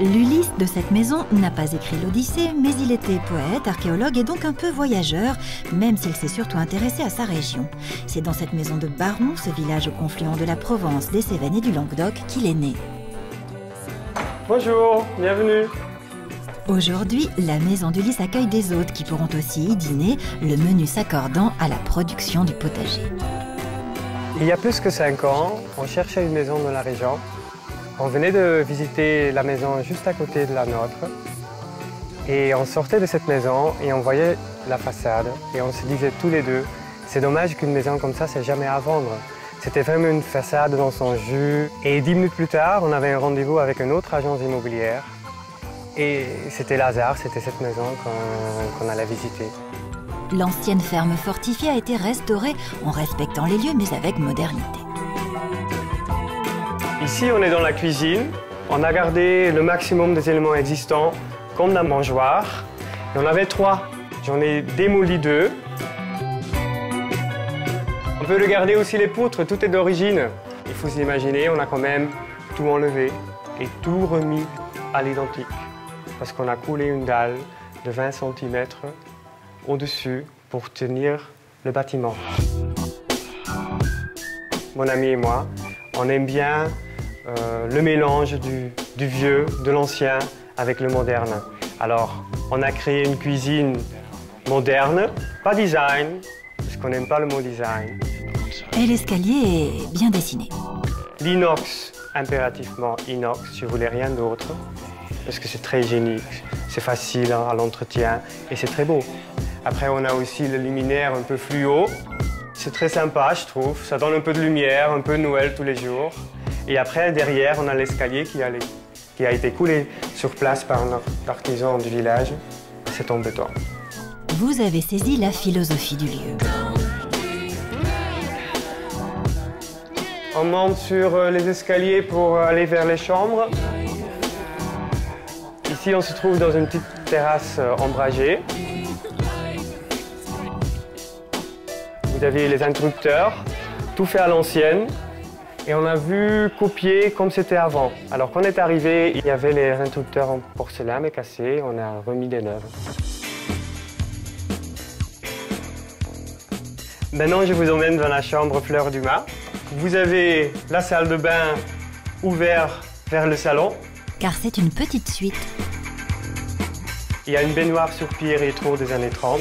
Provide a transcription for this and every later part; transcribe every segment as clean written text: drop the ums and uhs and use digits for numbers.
L'Ulysse de cette maison n'a pas écrit l'Odyssée, mais il était poète, archéologue et donc un peu voyageur, même s'il s'est surtout intéressé à sa région. C'est dans cette maison de Baron, ce village au confluent de la Provence, des Cévennes et du Languedoc, qu'il est né. Bonjour, bienvenue. Aujourd'hui, la maison d'Ulysse accueille des hôtes qui pourront aussi y dîner, le menu s'accordant à la production du potager. Il y a plus que 5 ans, on cherchait une maison dans la région. On venait de visiter la maison juste à côté de la nôtre. Et on sortait de cette maison et on voyait la façade. Et on se disait tous les deux, c'est dommage qu'une maison comme ça, c'est jamais à vendre. C'était vraiment une façade dans son jus. Et 10 minutes plus tard, on avait un rendez-vous avec une autre agence immobilière. Et c'était le hasard, c'était cette maison qu'on allait visiter. L'ancienne ferme fortifiée a été restaurée en respectant les lieux, mais avec modernité. Ici, on est dans la cuisine. On a gardé le maximum des éléments existants, comme la mangeoire. Il y en avait 3. J'en ai démoli 2. On peut regarder aussi les poutres, tout est d'origine. Il faut s'imaginer, on a quand même tout enlevé et tout remis à l'identique. Parce qu'on a coulé une dalle de 20 cm au-dessus pour tenir le bâtiment. Mon ami et moi, on aime bien le mélange du vieux, de l'ancien avec le moderne. Alors, on a créé une cuisine moderne, pas design, parce qu'on n'aime pas le mot design. Et l'escalier est bien dessiné. L'inox, impérativement inox, je voulais rien d'autre, parce que c'est très hygiénique, c'est facile à l'entretien et c'est très beau. Après, on a aussi le luminaire un peu fluo. C'est très sympa, je trouve. Ça donne un peu de lumière, un peu de Noël tous les jours. Et après, derrière, on a l'escalier qui a été coulé sur place par un artisan du village. C'est en béton. Vous avez saisi la philosophie du lieu. On monte sur les escaliers pour aller vers les chambres. Ici, on se trouve dans une petite terrasse ombragée. Vous avez les interrupteurs, tout fait à l'ancienne. Et on a vu copier comme c'était avant. Alors quand on est arrivé, il y avait les interrupteurs en porcelain mais cassés. On a remis des neufs. Maintenant, je vous emmène dans la chambre Fleur du Mas. Vous avez la salle de bain ouverte vers le salon. Car c'est une petite suite. Il y a une baignoire sur pied rétro des années 30.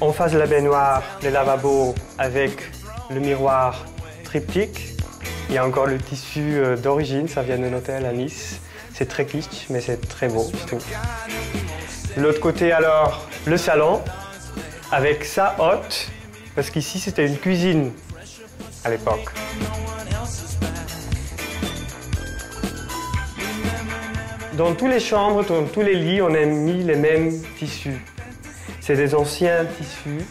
En face de la baignoire, le lavabo avec le miroir triptyque. Il y a encore le tissu d'origine, ça vient d'un hôtel à Nice. C'est très kitsch, mais c'est très beau, je trouve. De l'autre côté, alors, le salon avec sa hotte, parce qu'ici, c'était une cuisine à l'époque. Dans toutes les chambres, dans tous les lits, on a mis les mêmes tissus. C'est des anciens tissus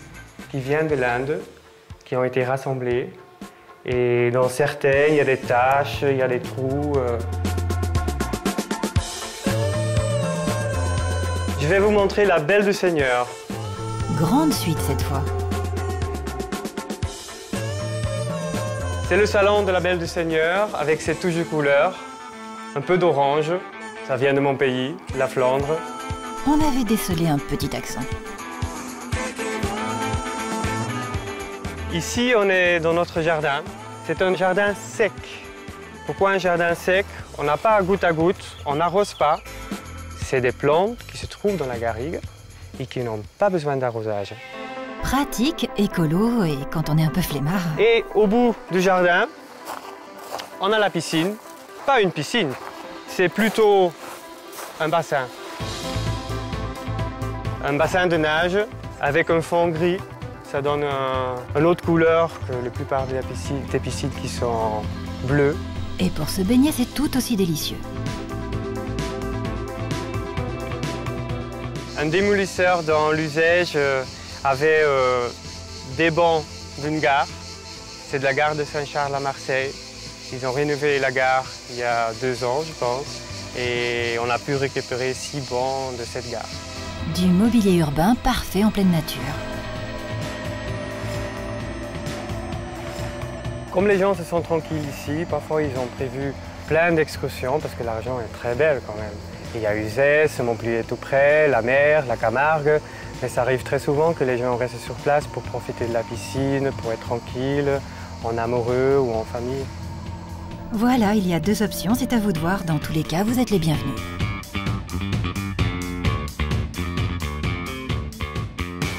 qui viennent de l'Inde, qui ont été rassemblés. Et dans certains, il y a des taches, il y a des trous. Je vais vous montrer la Belle du Seigneur. Grande suite cette fois. C'est le salon de la Belle du Seigneur avec ses touches de couleurs, un peu d'orange. Ça vient de mon pays, la Flandre. On avait décelé un petit accent. Ici, on est dans notre jardin. C'est un jardin sec. Pourquoi un jardin sec? On n'a pas à goutte, on n'arrose pas. C'est des plantes qui se trouvent dans la garrigue et qui n'ont pas besoin d'arrosage. Pratique, écolo et quand on est un peu flemmard. Et au bout du jardin, on a la piscine. Pas une piscine, c'est plutôt un bassin. Un bassin de nage avec un fond gris. Ça donne une autre couleur que la plupart des piscines qui sont bleues. Et pour se baigner, c'est tout aussi délicieux. Un démolisseur dans l'usage avait des bancs d'une gare. C'est de la gare de Saint-Charles à Marseille. Ils ont rénové la gare il y a 2 ans, je pense. Et on a pu récupérer 6 bancs de cette gare. Du mobilier urbain parfait en pleine nature. Comme les gens se sont tranquilles ici, parfois ils ont prévu plein d'excursions parce que la région est très belle quand même. Il y a Uzès, Montpellier est tout près, la mer, la Camargue. Mais ça arrive très souvent que les gens restent sur place pour profiter de la piscine, pour être tranquille, en amoureux ou en famille. Voilà, il y a 2 options, c'est à vous de voir. Dans tous les cas, vous êtes les bienvenus.